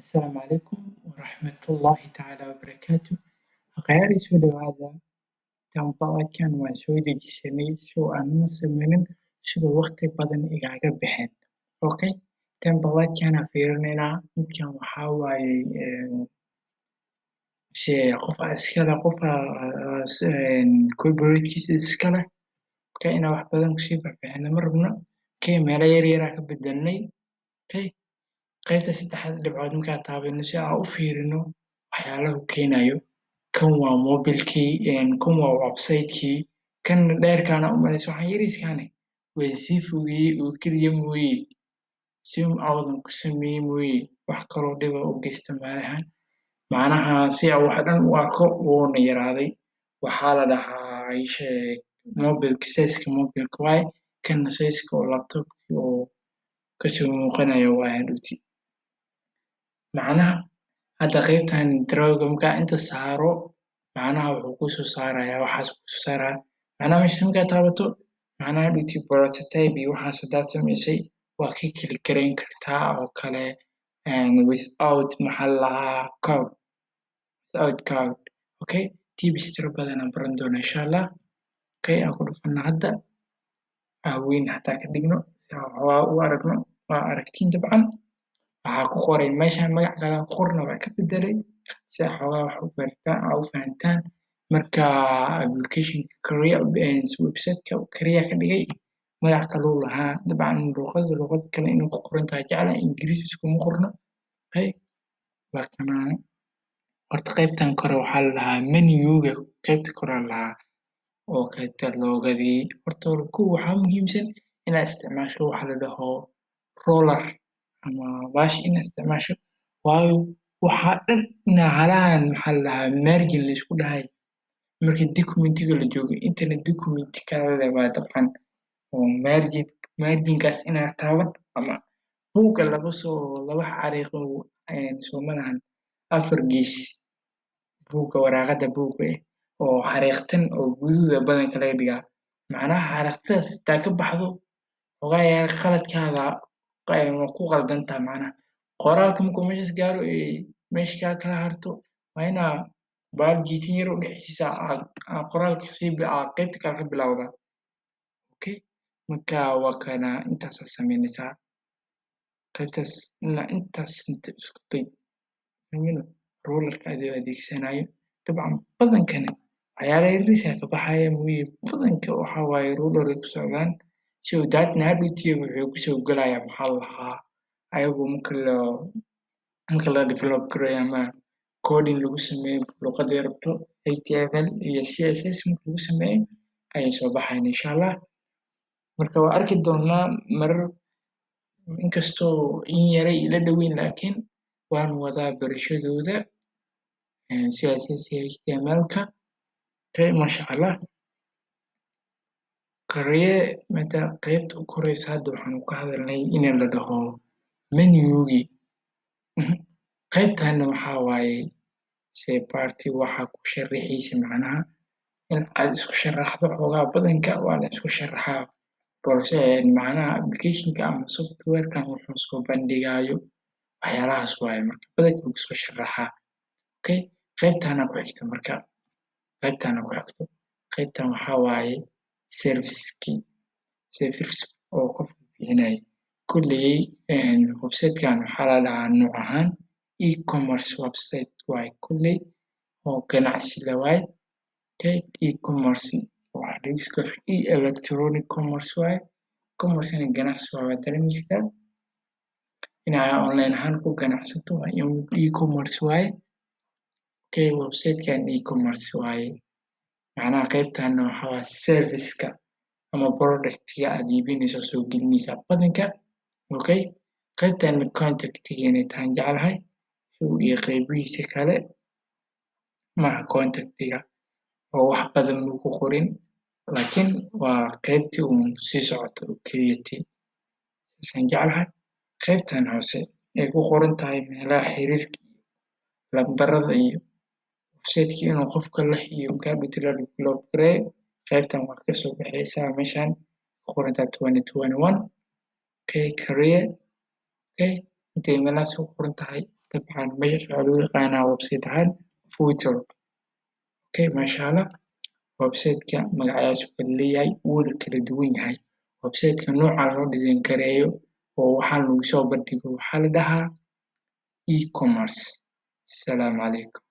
السلام عليكم ورحمة الله تعالى وبركاته. Khayari soo dhawaada tababarkan waan soo dejisanay soo aan uma sameynin sida waqti badan igaaga bixin. Okay, tababarkan aan fiirinaynaa midkan waxaa waaye qof iskale qof corporate-kiisa iskale okay inaan wax badan kusii bixino ma rabno okay meelo yar yar aan ka bedelnay okay qaybta saddexaad dhibcood markaa taabanno si aan u fiirino waxyaalaha uu keenayo kan waa mobilkii kan waa website-kii kan dheerkaana u malayso waxaan yariiskaane way sii fogeeyey oo keliya mooye zoom out-an ku sameeyey mooye wax kaloo dhiba u geysta malahan macnaha si aan wax dhan u arko wuuna yaraaday waxaa la dhahaa ii sheeg mobilka size-ka mobilka waaye kanna size-ka oo laptop-ki oo kasoo muuqanayo waa hadhowti macnaha hadda qaybtan drawga markaa inta saaro macnaha wuxuu kusoo saarayaa waxaas kusoo saaraya macnaha meesha markaa taabato macnaha hadhowti prototype iyo waxaas hadaad samaysay waa ka kili garayn kartaa oo kale without maxaa la dhahaa code without code okay tips tiro badan aan baran doona insha allah okay aan ku dhufana hadda weyn hataa ka dhigno si aan waxoogaa u aragno waa aragtiin dabcan waxaa ku qoray meeshaan magac kale aan ku qorna waa ka bedelay si aad xoogaa wax u barataan aa u fahantaan marka applicationka career website-ka career ka dhigay magac kaluu lahaa dabcan luqad kale inay ku qoran tahay jeclahay ingiriis iskuma qorno okay waa kana horta qaybtan kore waxaa la dhahaa menu-ga qaybta kore la dhahaa oo kataloogadii horta kow waxaa muhiimsan inaad isticmaasho waxa la dhaho roller ama baash inaad isticmaasho waayo waxaa dhan inaa halahan maxaa la dhahaa margin laysku dhahay markii documentiga la joogo intana documenti kala leh waa dabcan oo marginkaas inaa taaban ama buugga laba xariiqo soo malahan afar gees buugga waraaqada buugga oo xariiqtan oo guduuda badanka laga dhigaa macnaha xariiqtadaas hadaa ka baxdo xogaa yar qaladkaada waa ku qaldantaa macnaha qoraalka markuu meeshas gaaro meesha kaa kala harto waa inaa bahal jiitin yar u dhexeysiisa qoraalka qaybta kale ka bilowdaa okay marka waa kana intaasaa sameynaysaa qaybtaas ilaa intaas inta isku day rollerka adoo adeegsanayo dabcan badankana waxyaala yariisa ka baxaya mooye badanka waxaa waaye roller ay ku socdaan so daadna hadhowti wuxuu kusoo gelayaa maxaa la dhahaa ayagoo marka la develop gareeyo ama coding lagu sameeyo luqaday rabto HTML iyo CSS marka lagu sameeyo ayay soo baxayaan insha allah marka waa arki doonaa marar inkastoo in yaray ila dhoweyn laakiin waan wadaa barashadooda CSS iyo HTML-ka okay masha allah qaybta ugu horeysa hadda waxaan ka hadalnay in la dhaho menu-gii qaybtana waxaa waaye party waxaa ku sharaxaysa macnaha in aad isku sharaxdo xoogaa badanka waa la isku sharaxaa balse macnaha applicationka ama software-kan wuxuu soo bandhigayo waxyaalahaas waaye marka badanka wuu isku sharaxaa okay qaybtana ku xigto marka qaybtan waxaa waaye service oo qofka bixinayo kulley website-kan waxaa la dhahaa nooc ahaan e-commerce website waaye kulley oo ganacsi le waaye okay e-commerce electronic commerce waaye commerce-na ganacsi waaye waa dareemi kartaa inaa online ahaan ku ganacsato waa e-commerce waaye okay website-kan e-commerce waaye macnaha qaybtana waxaa waaye service-ka ama product-ga aad iibinayso soo gelinaysaa badanka okay qaybtana contact-ga inay tahay jeclahay iyo qaybihiisa kale maaha contact-ga oo wax badan lagu qorin laakiin waa qaybtii uun sii socota oo keliyati saasaan jeclahay qaybtan hoose ay ku qoran tahay meelaha xiriirka lambarada iyo website-ka inuu qofka leh iyo marka hadhowti la develop gareeyo qaybtan waad kasoo baxaysaa meeshaan ku qoran tahay 2021 okay career okay intay meelahaas ku qoran tahay dabcan meeshas waxaa loo yaqaanaa website ahaan Future. Okay, maasha Allah. Website-ka magacyadaas uu kala leeyahay wuuna kala duwan yahay. Website-ka nooca loo design gareeyo oo waxaa lagu soo bandhigo waxaa la dhahaa e-commerce. Asalaamu calaykum.